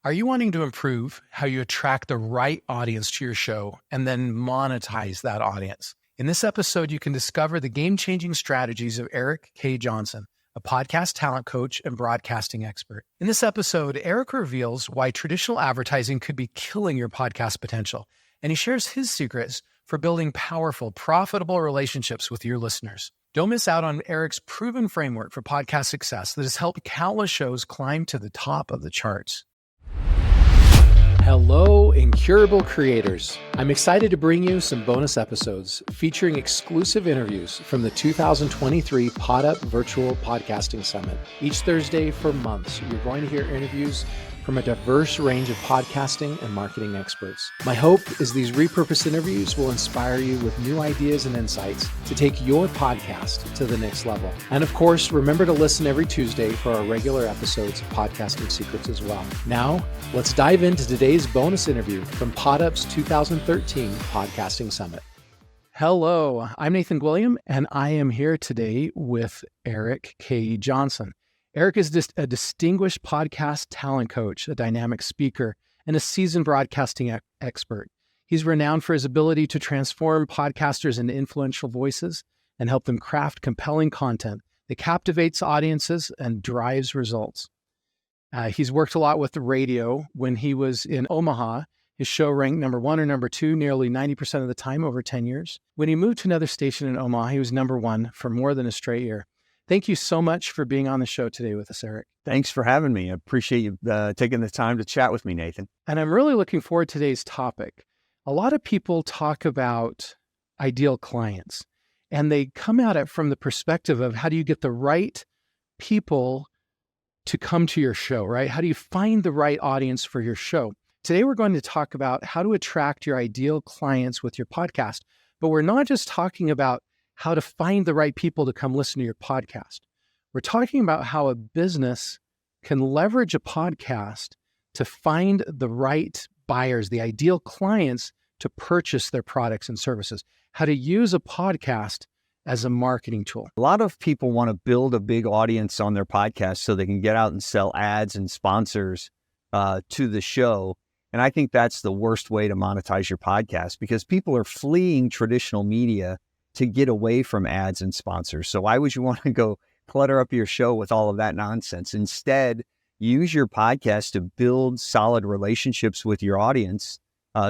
Are you wanting to improve how you attract the right audience to your show and then monetize that audience? In this episode, you can discover the game-changing strategies of Erik K. Johnson, a podcast talent coach and broadcasting expert. In this episode, Erik reveals why traditional advertising could be killing your podcast potential, and he shares his secrets for building powerful, profitable relationships with your listeners. Don't miss out on Erik's proven framework for podcast success that has helped countless shows climb to the top of the charts. Hello, incurable creators. I'm excited to bring you some bonus episodes featuring exclusive interviews from the 2023 PodUp Virtual Podcasting Summit. Each Thursday for months, you're going to hear interviews from a diverse range of podcasting and marketing experts. My hope is these repurposed interviews will inspire you with new ideas and insights to take your podcast to the next level. And of course, remember to listen every Tuesday for our regular episodes of Podcasting Secrets as well. Now, let's dive into today's bonus interview from PodUp's 2013 Podcasting Summit. Hello, I'm Nathan Gwilliam, and I am here today with Erik K. Johnson. Erik is a distinguished podcast talent coach, a dynamic speaker, and a seasoned broadcasting expert. He's renowned for his ability to transform podcasters into influential voices and help them craft compelling content that captivates audiences and drives results. He's worked a lot with the radio. When he was in Omaha, his show ranked number 1 or number 2 nearly 90% of the time over 10 years. When he moved to another station in Omaha, he was number 1 for more than a straight year. Thank you so much for being on the show today with us, Erik. Thanks for having me. I appreciate you taking the time to chat with me, Nathan. And I'm really looking forward to today's topic. A lot of people talk about ideal clients, and they come at it from the perspective of how do you get the right people to come to your show, right? How do you find the right audience for your show? Today, we're going to talk about how to attract your ideal clients with your podcast, but we're not just talking about how to find the right people to come listen to your podcast. We're talking about how a business can leverage a podcast to find the right buyers, the ideal clients to purchase their products and services, how to use a podcast as a marketing tool. A lot of people want to build a big audience on their podcast so they can get out and sell ads and sponsors to the show. And I think that's the worst way to monetize your podcast because people are fleeing traditional media to get away from ads and sponsors. So why would you want to go clutter up your show with all of that nonsense? Instead, use your podcast to build solid relationships with your audience.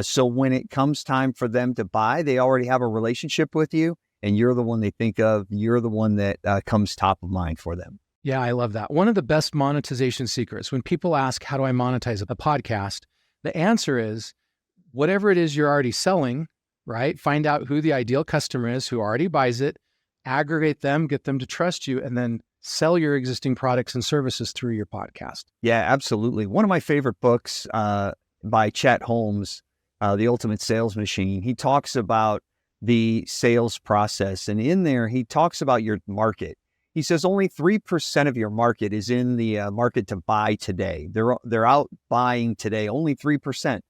So when it comes time for them to buy, they already have a relationship with you and you're the one they think of. You're the one that comes top of mind for them. Yeah, I love that. One of the best monetization secrets, when people ask, how do I monetize a podcast? The answer is whatever it is you're already selling, right? Find out who the ideal customer is who already buys it, aggregate them, get them to trust you, and then sell your existing products and services through your podcast. Yeah, absolutely. One of my favorite books by Chet Holmes, The Ultimate Sales Machine, he talks about the sales process. And in there, he talks about your market. He says only 3% of your market is in the market to buy today. They're out buying today, only 3%. He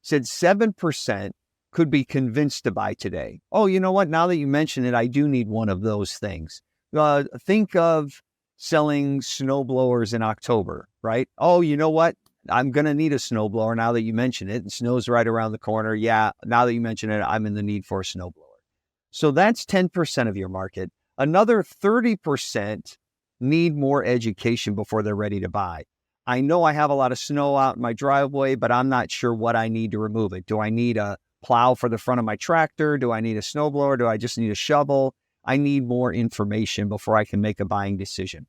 said 7% could be convinced to buy today. Oh, you know what? Now that you mention it, I do need one of those things. Think of selling snowblowers in October, right? Oh, you know what? I'm going to need a snowblower now that you mention it. And snow's right around the corner. Yeah, now that you mention it, I'm in the need for a snowblower. So that's 10% of your market. Another 30% need more education before they're ready to buy. I know I have a lot of snow out in my driveway, but I'm not sure what I need to remove it. Do I need a plow for the front of my tractor? Do I need a snowblower? Do I just need a shovel? I need more information before I can make a buying decision.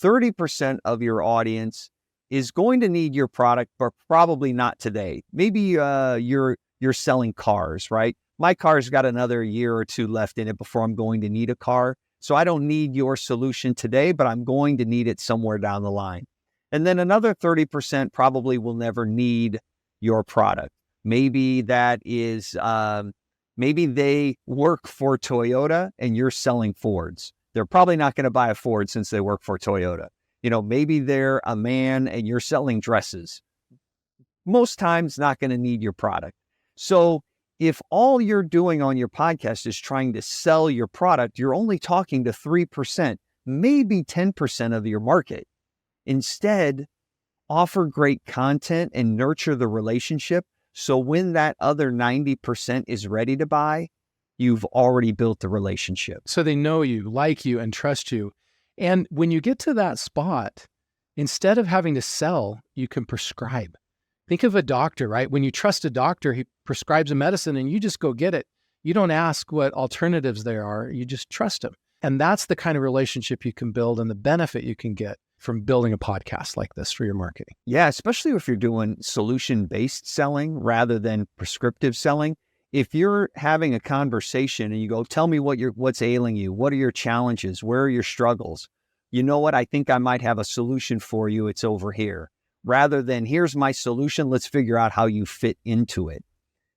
30% of your audience is going to need your product, but probably not today. Maybe you're selling cars, right? My car's got another year or 2 left in it before I'm going to need a car. So I don't need your solution today, but I'm going to need it somewhere down the line. And then another 30% probably will never need your product. Maybe that is, maybe they work for Toyota and you're selling Fords. They're probably not going to buy a Ford since they work for Toyota. You know, maybe they're a man and you're selling dresses. Most times not going to need your product. So if all you're doing on your podcast is trying to sell your product, you're only talking to 3%, maybe 10% of your market. Instead, offer great content and nurture the relationship. So when that other 90% is ready to buy, you've already built the relationship. So they know you, like you, and trust you. And when you get to that spot, instead of having to sell, you can prescribe. Think of a doctor, right? When you trust a doctor, he prescribes a medicine and you just go get it. You don't ask what alternatives there are. You just trust him. And that's the kind of relationship you can build and the benefit you can get from building a podcast like this for your marketing. Yeah, especially if you're doing solution-based selling rather than prescriptive selling. If you're having a conversation and you go, tell me what's ailing you. What are your challenges? Where are your struggles? You know what? I think I might have a solution for you. It's over here. Rather than here's my solution. Let's figure out how you fit into it.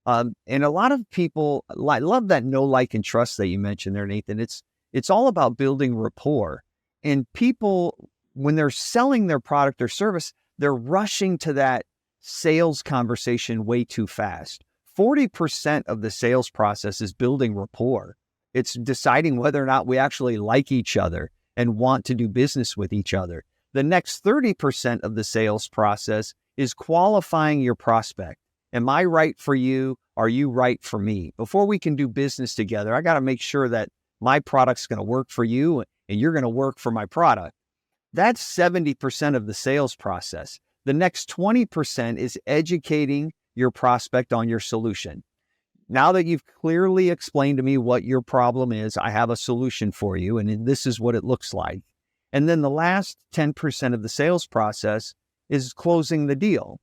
And a lot of people, I love that know, like, and trust that you mentioned there, Nathan. It's all about building rapport. And people, when they're selling their product or service, they're rushing to that sales conversation way too fast. 40% of the sales process is building rapport. It's deciding whether or not we actually like each other and want to do business with each other. The next 30% of the sales process is qualifying your prospect. Am I right for you? Are you right for me? Before we can do business together, I got to make sure that my product's going to work for you and you're going to work for my product. That's 70% of the sales process. The next 20% is educating your prospect on your solution. Now that you've clearly explained to me what your problem is, I have a solution for you, and this is what it looks like. And then the last 10% of the sales process is closing the deal.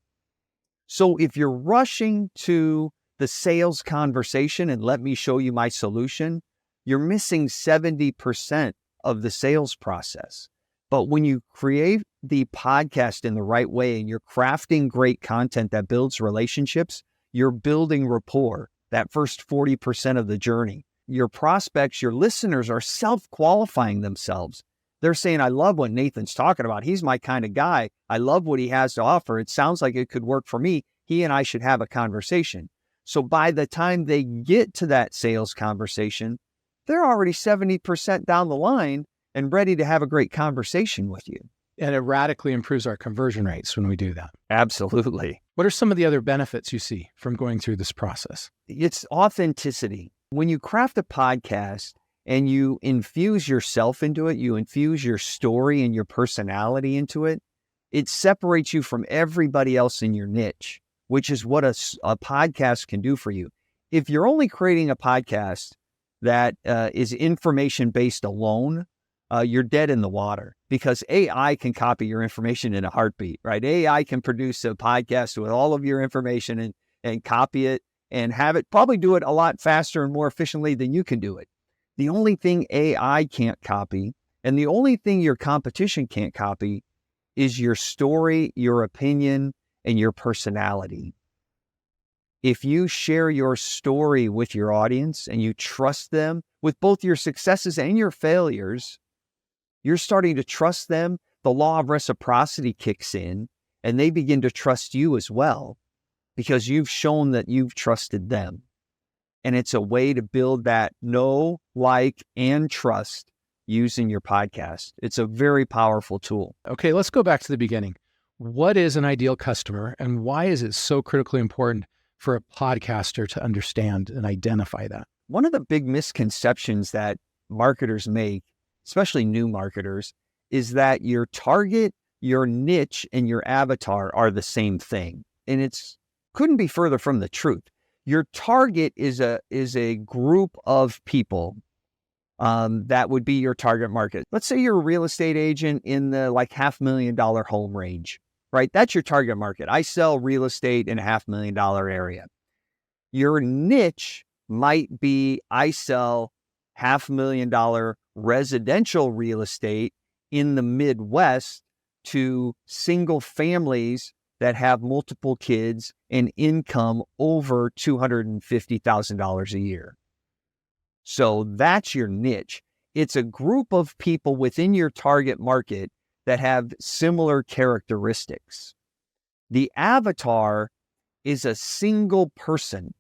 So if you're rushing to the sales conversation and let me show you my solution, you're missing 70% of the sales process. But when you create the podcast in the right way and you're crafting great content that builds relationships, you're building rapport, that first 40% of the journey. Your prospects, your listeners are self-qualifying themselves. They're saying, I love what Nathan's talking about. He's my kind of guy. I love what he has to offer. It sounds like it could work for me. He and I should have a conversation. So by the time they get to that sales conversation, they're already 70% down the line and ready to have a great conversation with you. And it radically improves our conversion rates when we do that. Absolutely. What are some of the other benefits you see from going through this process? It's authenticity. When you craft a podcast and you infuse yourself into it, you infuse your story and your personality into it, it separates you from everybody else in your niche, which is what a podcast can do for you. If you're only creating a podcast that is information-based alone, you're dead in the water, because AI can copy your information in a heartbeat, right? AI can produce a podcast with all of your information and copy it and have it probably do it a lot faster and more efficiently than you can do it. The only thing AI can't copy and the only thing your competition can't copy is your story, your opinion, and your personality. If you share your story with your audience and you trust them with both your successes and your failures, you're starting to trust them. The law of reciprocity kicks in and they begin to trust you as well because you've shown that you've trusted them. And it's a way to build that know, like, and trust using your podcast. It's a very powerful tool. Okay, let's go back to the beginning. What is an ideal customer and why is it so critically important for a podcaster to understand and identify that? One of the big misconceptions that marketers make, especially new marketers, is that your target, your niche, and your avatar are the same thing. And it's couldn't be further from the truth. Your target is a group of people that would be your target market. Let's say you're a real estate agent in the like $500,000 home range, right? That's your target market. I sell real estate in a $500,000 area. Your niche might be I sell $500,000 residential real estate in the Midwest to single families that have multiple kids and income over $250,000 a year. So that's your niche. It's a group of people within your target market that have similar characteristics. The avatar is a single person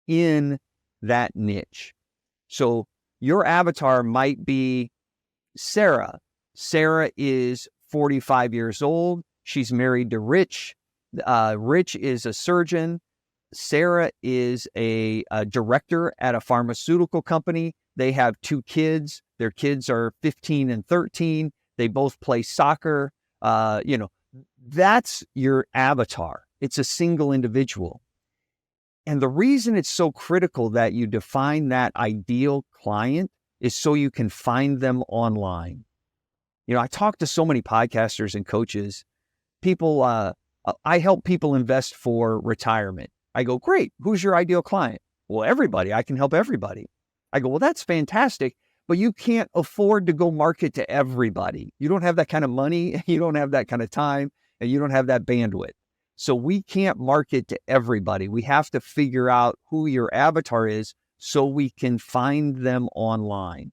in that niche. So your avatar might be Sarah. Sarah is 45 years old. She's married to Rich. Rich is a surgeon. Sarah is a director at a pharmaceutical company. They have 2 kids. Their kids are 15 and 13. They both play soccer. That's your avatar. It's a single individual. And the reason it's so critical that you define that ideal client is so you can find them online. I talk to so many podcasters and coaches. People, I help people invest for retirement. I go, great. Who's your ideal client? Well, everybody. I can help everybody. I go, well, that's fantastic, but you can't afford to go market to everybody. You don't have that kind of money. You don't have that kind of time, and you don't have that bandwidth. So we can't market to everybody. We have to figure out who your avatar is so we can find them online.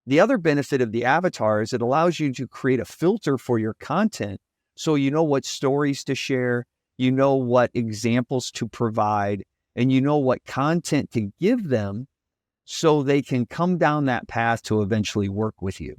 The other benefit of the avatar is it allows you to create a filter for your content so you know what stories to share, you know what examples to provide, and you know what content to give them so they can come down that path to eventually work with you.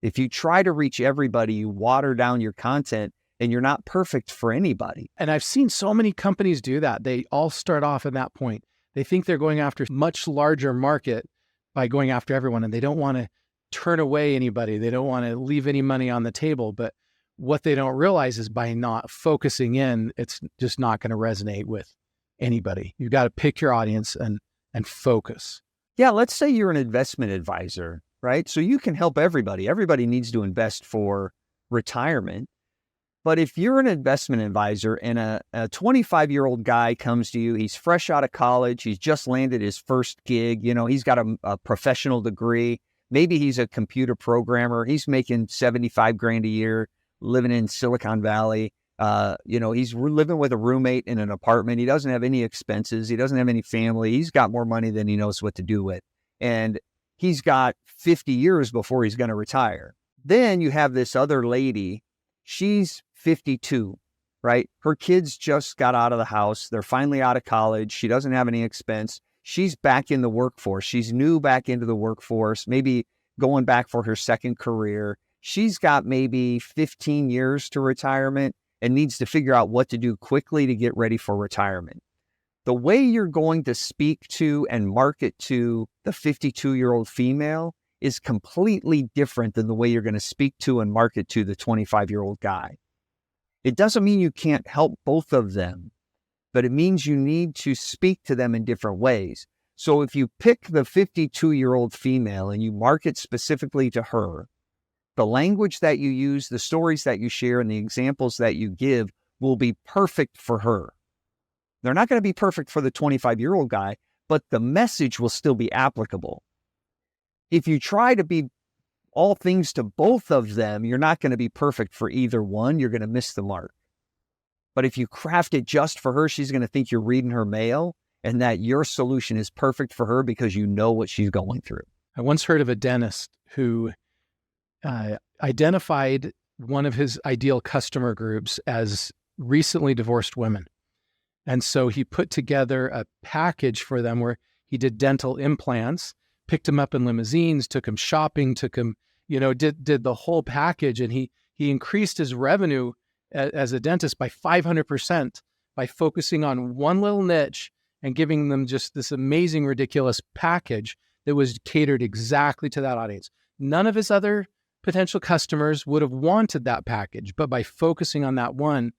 If you try to reach everybody, you water down your content and you're not perfect for anybody. And I've seen so many companies do that. They all start off at that point. They think they're going after a much larger market by going after everyone, and they don't want to turn away anybody. They don't want to leave any money on the table. But what they don't realize is by not focusing in, it's just not going to resonate with anybody. You've got to pick your audience and focus. Yeah, let's say you're an investment advisor, right? So you can help everybody. Everybody needs to invest for retirement. But if you're an investment advisor and a 25-year-old guy comes to you, he's fresh out of college, he's just landed his first gig, he's got a professional degree, maybe he's a computer programmer, he's making 75 grand a year, living in Silicon Valley, he's living with a roommate in an apartment, he doesn't have any expenses, he doesn't have any family, he's got more money than he knows what to do with, and he's got 50 years before he's going to retire. Then you have this other lady, she's 52, right? Her kids just got out of the house. They're finally out of college. She doesn't have any expense. She's back in the workforce. She's new back into the workforce, maybe going back for her second career. She's got maybe 15 years to retirement and needs to figure out what to do quickly to get ready for retirement. The way you're going to speak to and market to the 52-year-old female is completely different than the way you're going to speak to and market to the 25-year-old guy. It doesn't mean you can't help both of them, but it means you need to speak to them in different ways. So if you pick the 52-year-old female and you market specifically to her, the language that you use, the stories that you share, and the examples that you give will be perfect for her. They're not going to be perfect for the 25-year-old guy, but the message will still be applicable. If you try to be all things to both of them, you're not going to be perfect for either one. You're going to miss the mark. But if you craft it just for her, she's going to think you're reading her mail and that your solution is perfect for her because you know what she's going through. I once heard of a dentist who identified one of his ideal customer groups as recently divorced women. And so he put together a package for them where he did dental implants, picked them up in limousines, took them shopping, did the whole package. And he increased his revenue as a dentist by 500% by focusing on one little niche and giving them just this amazing, ridiculous package that was catered exactly to that audience. None of his other potential customers would have wanted that package, but by focusing on that one,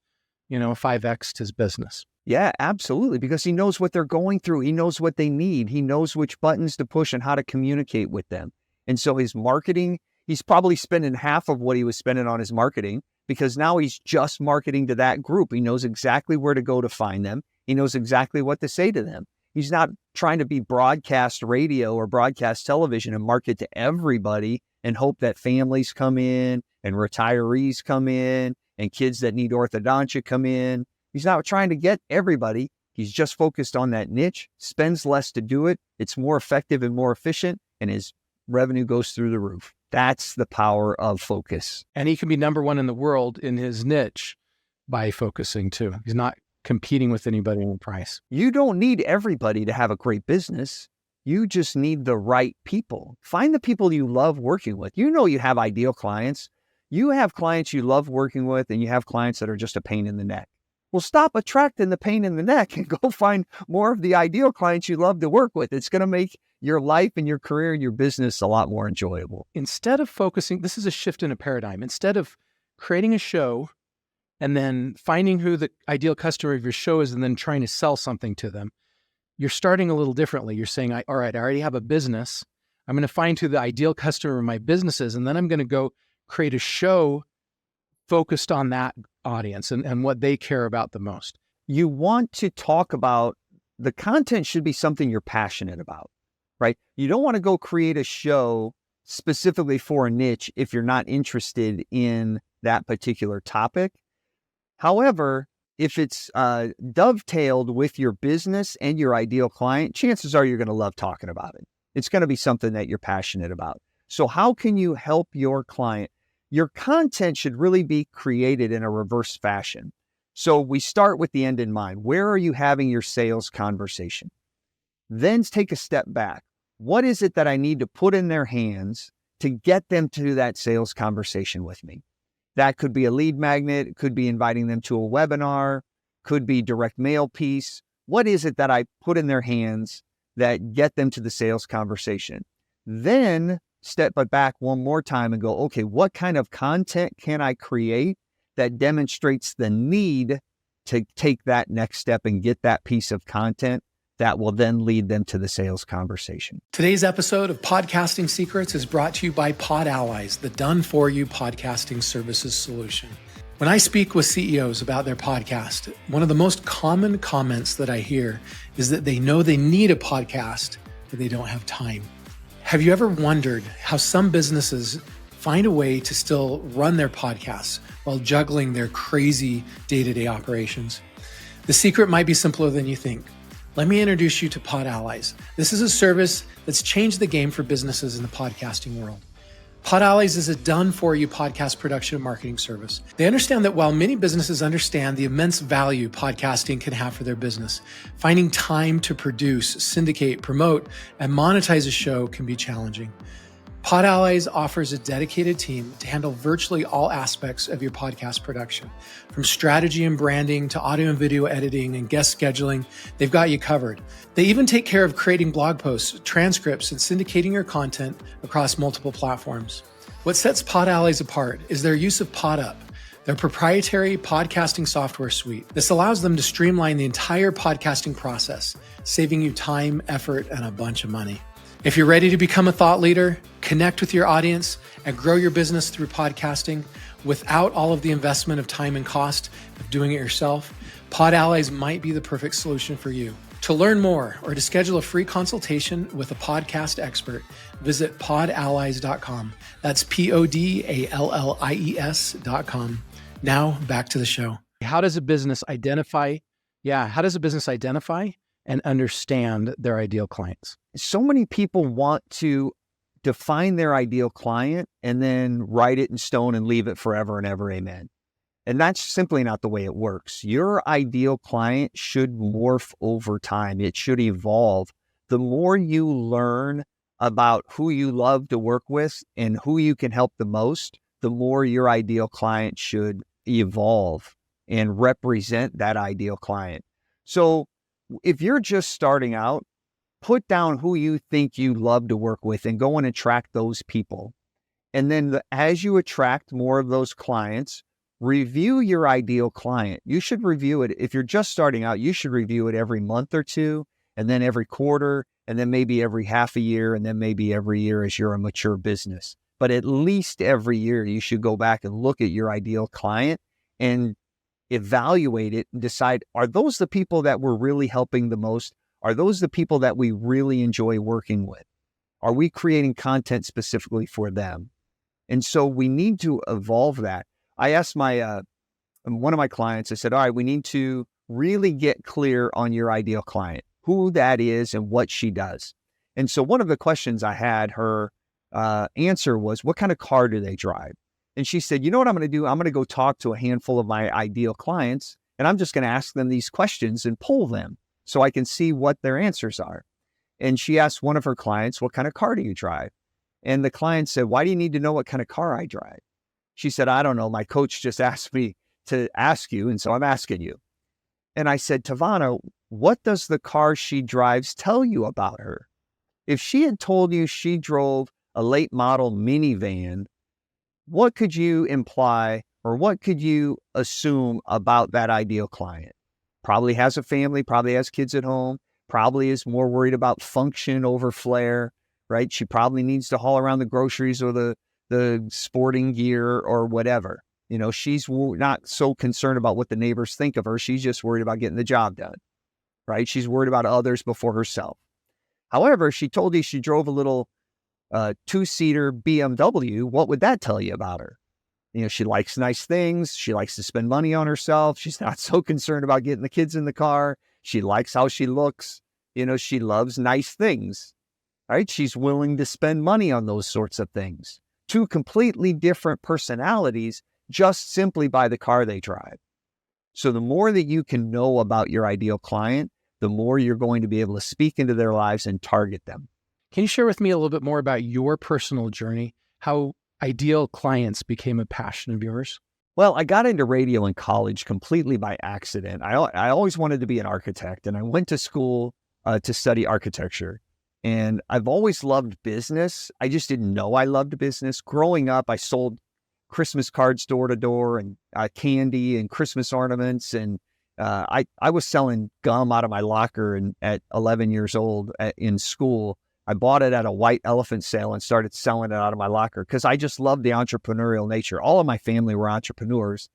5x'd his business. Yeah, absolutely. Because he knows what they're going through. He knows what they need. He knows which buttons to push and how to communicate with them. And so his marketing, he's probably spending half of what he was spending on his marketing because now he's just marketing to that group. He knows exactly where to go to find them. He knows exactly what to say to them. He's not trying to be broadcast radio or broadcast television and market to everybody and hope that families come in and retirees come in and kids that need orthodontia come in. He's not trying to get everybody. He's just focused on that niche, spends less to do it. It's more effective and more efficient, and his revenue goes through the roof. That's the power of focus. And he can be number one in the world in his niche by focusing too. He's not competing with anybody on price. You don't need everybody to have a great business. You just need the right people. Find the people you love working with. You have ideal clients. You have clients you love working with, and you have clients that are just a pain in the neck. Well, stop attracting the pain in the neck and go find more of the ideal clients you love to work with. It's going to make your life and your career and your business a lot more enjoyable. Instead of focusing, this is a shift in a paradigm. Instead of creating a show and then finding who the ideal customer of your show is and then trying to sell something to them, you're starting a little differently. You're saying, all right, I already have a business. I'm going to find who the ideal customer of my business is, and then I'm going to go create a show focused on that audience and what they care about the most. You want to talk about, the content should be something you're passionate about, right? You don't want to go create a show specifically for a niche if you're not interested in that particular topic. However, if it's dovetailed with your business and your ideal client, chances are you're going to love talking about it. It's going to be something that you're passionate about. So how can you help your client? Your content should really be created in a reverse fashion. So we start with the end in mind. Where are you having your sales conversation? Then take a step back. What is it that I need to put in their hands to get them to that sales conversation with me? That could be a lead magnet. It could be inviting them to a webinar, could be direct mail piece. What is it that I put in their hands that get them to the sales conversation? Then step back one more time and go, okay, what kind of content can I create that demonstrates the need to take that next step and get that piece of content that will then lead them to the sales conversation? Today's episode of Podcasting Secrets is brought to you by Pod Allies, the done-for-you podcasting services solution. When I speak with CEOs about their podcast, one of the most common comments that I hear is that they know they need a podcast, but they don't have time. Have you ever wondered how some businesses find a way to still run their podcasts while juggling their crazy day-to-day operations? The secret might be simpler than you think. Let me introduce you to Pod Allies. This is a service that's changed the game for businesses in the podcasting world. Pod Allies is a done-for-you podcast production and marketing service. They understand that while many businesses understand the immense value podcasting can have for their business, finding time to produce, syndicate, promote, and monetize a show can be challenging. Pod Allies offers a dedicated team to handle virtually all aspects of your podcast production. From strategy and branding to audio and video editing and guest scheduling, they've got you covered. They even take care of creating blog posts, transcripts, and syndicating your content across multiple platforms. What sets Pod Allies apart is their use of PodUp, their proprietary podcasting software suite. This allows them to streamline the entire podcasting process, saving you time, effort, and a bunch of money. If you're ready to become a thought leader, connect with your audience, and grow your business through podcasting without all of the investment of time and cost of doing it yourself, Pod Allies might be the perfect solution for you. To learn more or to schedule a free consultation with a podcast expert, visit podallies.com. That's podallies.com. Now back to the show. How does a business identify and understand their ideal clients? So many people want to define their ideal client and then write it in stone and leave it forever and ever, amen. And that's simply not the way it works. Your ideal client should morph over time. It should evolve. The more you learn about who you love to work with and who you can help the most, the more your ideal client should evolve and represent that ideal client. So if you're just starting out, put down who you think you love to work with and go and attract those people. And then as you attract more of those clients, review your ideal client. You should review it. If you're just starting out, you should review it every month or two, and then every quarter, and then maybe every half a year, and then maybe every year as you're a mature business. But at least every year, you should go back and look at your ideal client and evaluate it and decide, are those the people that we're really helping the most? Are those the people that we really enjoy working with? Are we creating content specifically for them? And so we need to evolve that. I asked one of my clients, I said, all right, we need to really get clear on your ideal client, who that is and what she does. And so one of the questions I had her answer was, what kind of car do they drive? And she said, you know what I'm going to do? I'm going to go talk to a handful of my ideal clients, and I'm just going to ask them these questions and poll them so I can see what their answers are. And she asked one of her clients, what kind of car do you drive? And the client said, why do you need to know what kind of car I drive? She said, I don't know. My coach just asked me to ask you, and so I'm asking you. And I said, Tavana, what does the car she drives tell you about her? If she had told you she drove a late model minivan, what could you imply or what could you assume about that ideal client? Probably has a family, probably has kids at home, probably is more worried about function over flair, right? She probably needs to haul around the groceries or the sporting gear or whatever. You know, she's not so concerned about what the neighbors think of her. She's just worried about getting the job done, right? She's worried about others before herself. However, she told you she drove a little two-seater BMW. What would that tell you about her? You know, she likes nice things. She likes to spend money on herself. She's not so concerned about getting the kids in the car. She likes how she looks. You know, she loves nice things, right? She's willing to spend money on those sorts of things. Two completely different personalities just simply by the car they drive. So the more that you can know about your ideal client, the more you're going to be able to speak into their lives and target them. Can you share with me a little bit more about your personal journey, how ideal clients became a passion of yours? Well, I got into radio in college completely by accident. I always wanted to be an architect, and I went to school to study architecture. And I've always loved business. I just didn't know I loved business. Growing up, I sold Christmas cards door to door and candy and Christmas ornaments. And I was selling gum out of my locker at 11 years old in school. I bought it at a white elephant sale and started selling it out of my locker because I just loved the entrepreneurial nature. All of my family were entrepreneurs.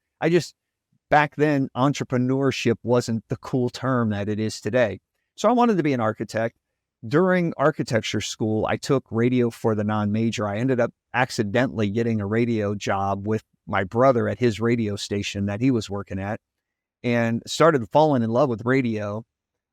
Back then, entrepreneurship wasn't the cool term that it is today. So I wanted to be an architect. During architecture school, I took radio for the non-major. I ended up accidentally getting a radio job with my brother at his radio station that he was working at and started falling in love with radio.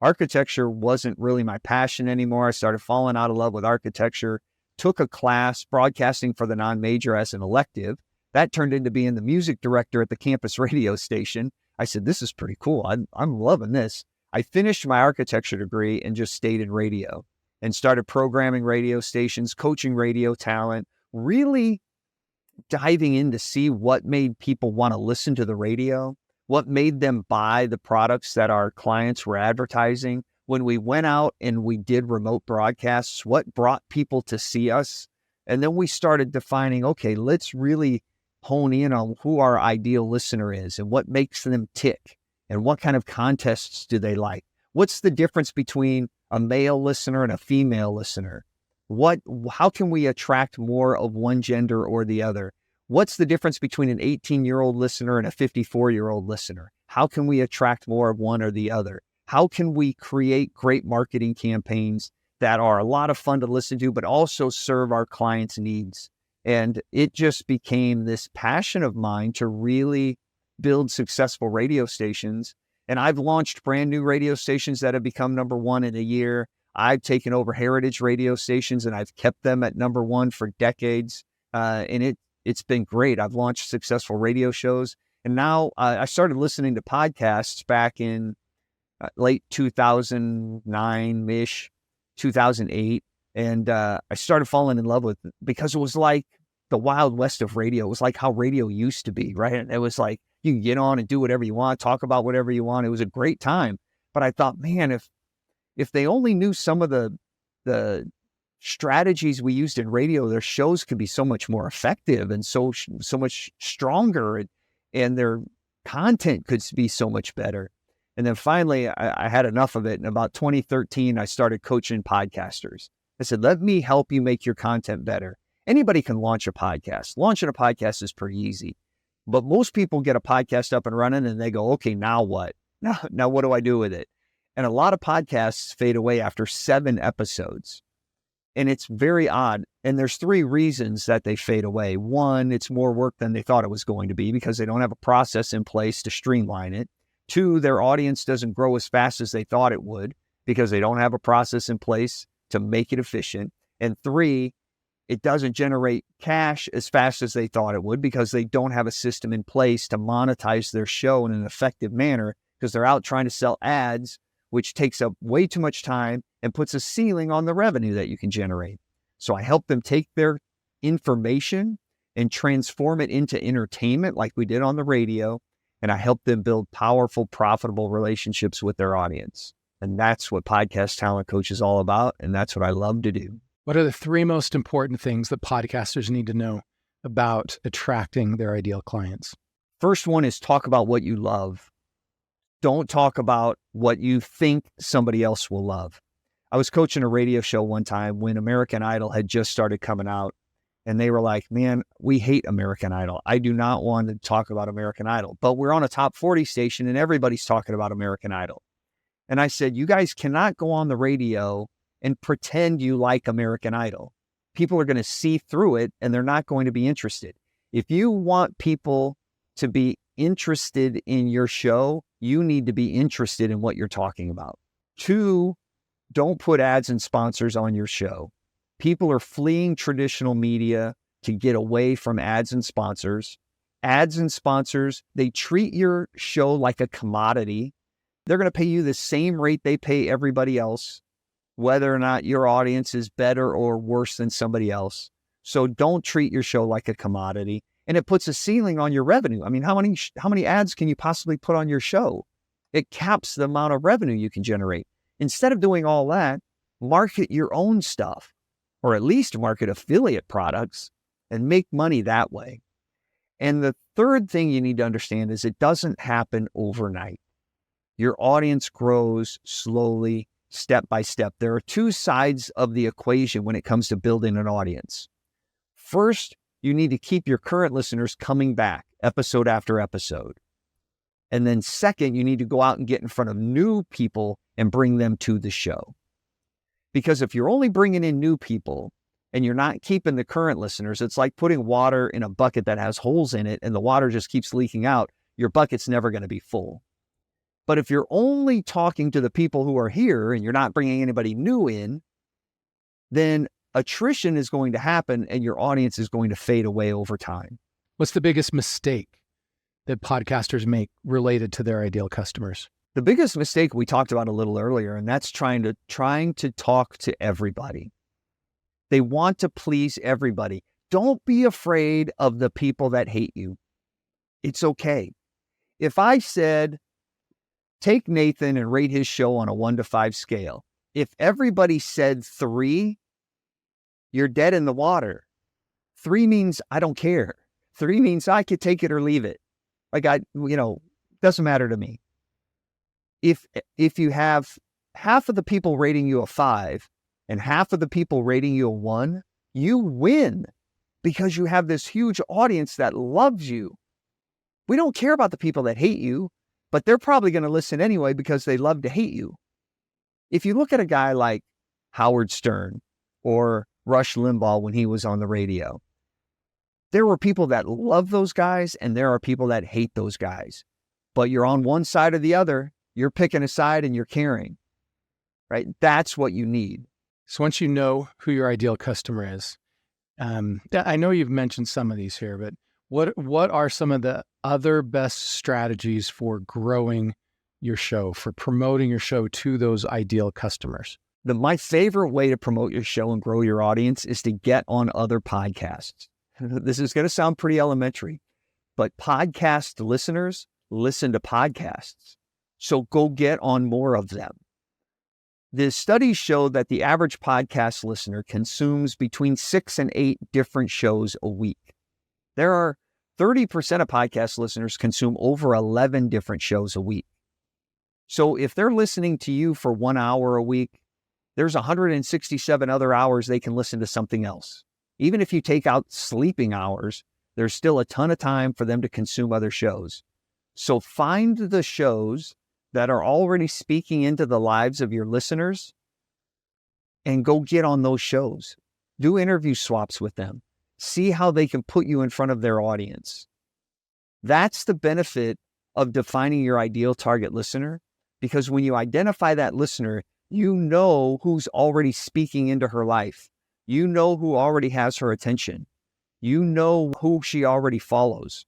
Architecture wasn't really my passion anymore. I started falling out of love with architecture, took a class, broadcasting for the non-major as an elective. That turned into being the music director at the campus radio station. I said, this is pretty cool. I'm loving this. I finished my architecture degree and just stayed in radio and started programming radio stations, coaching radio talent, really diving in to see what made people want to listen to the radio, what made them buy the products that our clients were advertising. When we went out and we did remote broadcasts, what brought people to see us? And then we started defining, okay, let's really hone in on who our ideal listener is and what makes them tick. And what kind of contests do they like? What's the difference between a male listener and a female listener? How can we attract more of one gender or the other? What's the difference between an 18-year-old listener and a 54-year-old listener? How can we attract more of one or the other? How can we create great marketing campaigns that are a lot of fun to listen to, but also serve our clients' needs? And it just became this passion of mine to really build successful radio stations. And I've launched brand new radio stations that have become number one in a year. I've taken over heritage radio stations and I've kept them at number one for decades. And it's been great. I've launched successful radio shows. And now I started listening to podcasts back in late 2009-ish, 2008. And I started falling in love with it because it was like the Wild West of radio. It was like how radio used to be, right? And it was like, you can get on and do whatever you want, talk about whatever you want. It was a great time. But I thought, man, if they only knew some of the strategies we used in radio, their shows could be so much more effective and so much stronger, and their content could be so much better. And then finally, I had enough of it. In about 2013, I started coaching podcasters. I said, let me help you make your content better. Anybody can launch a podcast. Launching a podcast is pretty easy. But most people get a podcast up and running and they go, okay, now what? Now what do I do with it? And a lot of podcasts fade away after 7 episodes. And it's very odd. And there's 3 reasons that they fade away. 1, it's more work than they thought it was going to be because they don't have a process in place to streamline it. 2, their audience doesn't grow as fast as they thought it would because they don't have a process in place to make it efficient. And 3, it doesn't generate cash as fast as they thought it would because they don't have a system in place to monetize their show in an effective manner because they're out trying to sell ads, which takes up way too much time and puts a ceiling on the revenue that you can generate. So I help them take their information and transform it into entertainment like we did on the radio. And I help them build powerful, profitable relationships with their audience. And that's what Podcast Talent Coach is all about. And that's what I love to do. What are the three most important things that podcasters need to know about attracting their ideal clients? First one is talk about what you love. Don't talk about what you think somebody else will love. I was coaching a radio show one time when American Idol had just started coming out, and they were like, man, we hate American Idol. I do not want to talk about American Idol, but we're on a top 40 station and everybody's talking about American Idol. And I said, you guys cannot go on the radio and pretend you like American Idol. People are going to see through it and they're not going to be interested. If you want people to be interested in your show, you need to be interested in what you're talking about. 2, don't put ads and sponsors on your show. People are fleeing traditional media to get away from ads and sponsors. Ads and sponsors, they treat your show like a commodity. They're going to pay you the same rate they pay everybody else, whether or not your audience is better or worse than somebody else. So don't treat your show like a commodity. And it puts a ceiling on your revenue. I mean, how many ads can you possibly put on your show? It caps the amount of revenue you can generate. Instead of doing all that, market your own stuff, or at least market affiliate products and make money that way. And the third thing you need to understand is it doesn't happen overnight. Your audience grows slowly, step by step. There are 2 sides of the equation when it comes to building an audience. First, you need to keep your current listeners coming back episode after episode. And then second, you need to go out and get in front of new people and bring them to the show. Because if you're only bringing in new people and you're not keeping the current listeners, it's like putting water in a bucket that has holes in it and the water just keeps leaking out. Your bucket's never going to be full. But if you're only talking to the people who are here and you're not bringing anybody new in, then attrition is going to happen and your audience is going to fade away over time. What's the biggest mistake that podcasters make related to their ideal customers? The biggest mistake we talked about a little earlier, and that's trying to talk to everybody. They want to please everybody. Don't be afraid of the people that hate you. It's okay. If I said, take Nathan and rate his show on a 1 to 5 scale. If everybody said 3, you're dead in the water. 3 means I don't care. 3 means I could take it or leave it. Like doesn't matter to me. If you have half of the people rating you a 5 and half of the people rating you a 1, you win because you have this huge audience that loves you. We don't care about the people that hate you, but they're probably going to listen anyway because they love to hate you. If you look at a guy like Howard Stern or Rush Limbaugh when he was on the radio, there were people that love those guys and there are people that hate those guys. But you're on one side or the other. You're picking a side and you're caring, right? That's what you need. So once you know who your ideal customer is, I know you've mentioned some of these here, but what are some of the other best strategies for growing your show, for promoting your show to those ideal customers? My favorite way to promote your show and grow your audience is to get on other podcasts. This is going to sound pretty elementary, but podcast listeners listen to podcasts. So go get on more of them. The studies show that the average podcast listener consumes between 6 and 8 different shows a week. There are 30% of podcast listeners consume over 11 different shows a week. So if they're listening to you for 1 hour a week, there's 167 other hours they can listen to something else. Even if you take out sleeping hours, there's still a ton of time for them to consume other shows. So find the shows that are already speaking into the lives of your listeners and go get on those shows. Do interview swaps with them. See how they can put you in front of their audience. That's the benefit of defining your ideal target listener, because when you identify that listener, you know who's already speaking into her life. You know who already has her attention. You know who she already follows.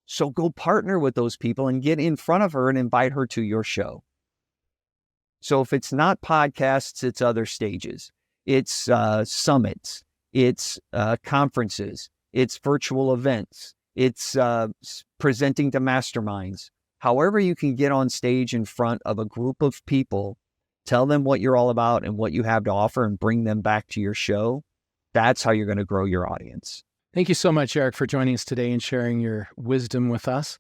So go partner with those people and get in front of her and invite her to your show. So if it's not podcasts, it's other stages. It's summits. It's conferences. it's virtual events, it's presenting to masterminds. However you can get on stage in front of a group of people, tell them what you're all about and what you have to offer and bring them back to your show, that's how you're going to grow your audience. Thank you so much, Erik, for joining us today and sharing your wisdom with us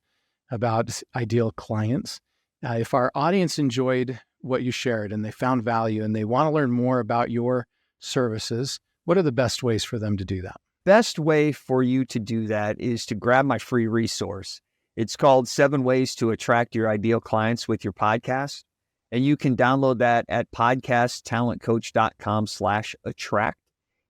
about ideal clients. If our audience enjoyed what you shared and they found value and they want to learn more about your services, what are the best ways for them to do that? Best way for you to do that is to grab my free resource. It's called 7 Ways to Attract Your Ideal Clients with Your Podcast. And you can download that at podcasttalentcoach.com/attract.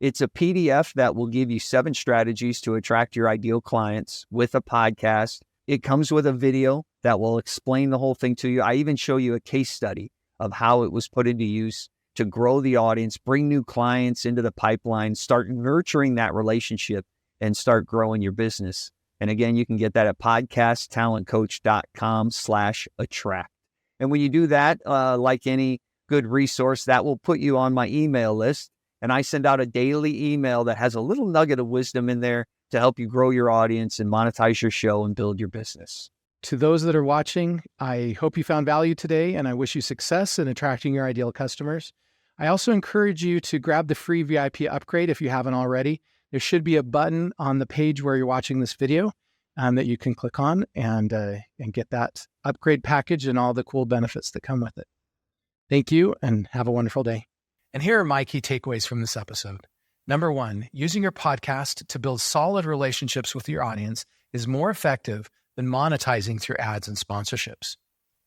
It's a PDF that will give you 7 strategies to attract your ideal clients with a podcast. It comes with a video that will explain the whole thing to you. I even show you a case study of how it was put into use to grow the audience, bring new clients into the pipeline, start nurturing that relationship, and start growing your business. And again, you can get that at podcasttalentcoach.com/attract. And when you do that, like any good resource, that will put you on my email list. And I send out a daily email that has a little nugget of wisdom in there to help you grow your audience and monetize your show and build your business. To those that are watching, I hope you found value today, and I wish you success in attracting your ideal customers. I also encourage you to grab the free VIP upgrade if you haven't already. There should be a button on the page where you're watching this video that you can click on and get that upgrade package and all the cool benefits that come with it. Thank you, and have a wonderful day. And here are my key takeaways from this episode. Number 1, using your podcast to build solid relationships with your audience is more effective than monetizing through ads and sponsorships.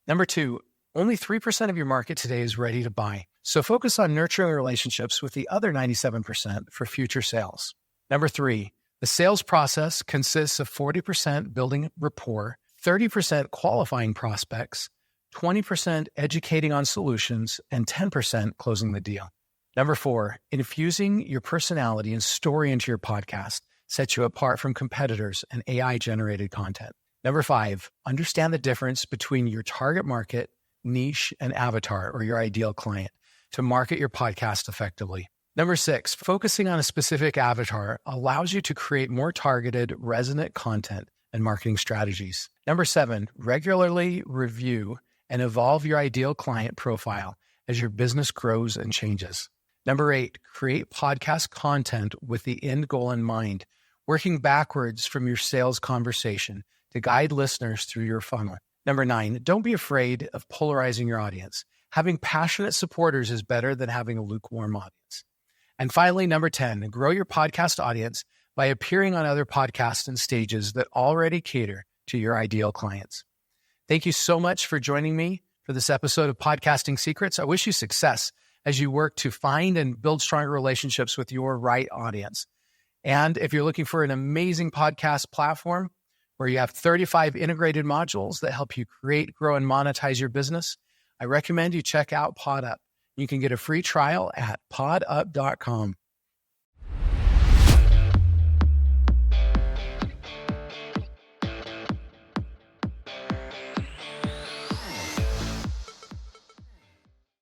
Number 2, only 3% of your market today is ready to buy. So focus on nurturing relationships with the other 97% for future sales. Number 3, the sales process consists of 40% building rapport, 30% qualifying prospects, 20% educating on solutions, and 10% closing the deal. Number 4, infusing your personality and story into your podcast sets you apart from competitors and AI-generated content. Number 5, understand the difference between your target market, niche, and avatar, or your ideal client, to market your podcast effectively. Number 6, focusing on a specific avatar allows you to create more targeted, resonant content and marketing strategies. Number 7, regularly review and evolve your ideal client profile as your business grows and changes. Number 8, create podcast content with the end goal in mind, working backwards from your sales conversation to guide listeners through your funnel. Number 9, don't be afraid of polarizing your audience. Having passionate supporters is better than having a lukewarm audience. And finally, number 10, grow your podcast audience by appearing on other podcasts and stages that already cater to your ideal clients. Thank you so much for joining me for this episode of Podcasting Secrets. I wish you success as you work to find and build stronger relationships with your right audience. And if you're looking for an amazing podcast platform where you have 35 integrated modules that help you create, grow, and monetize your business, I recommend you check out PodUp. You can get a free trial at podup.com.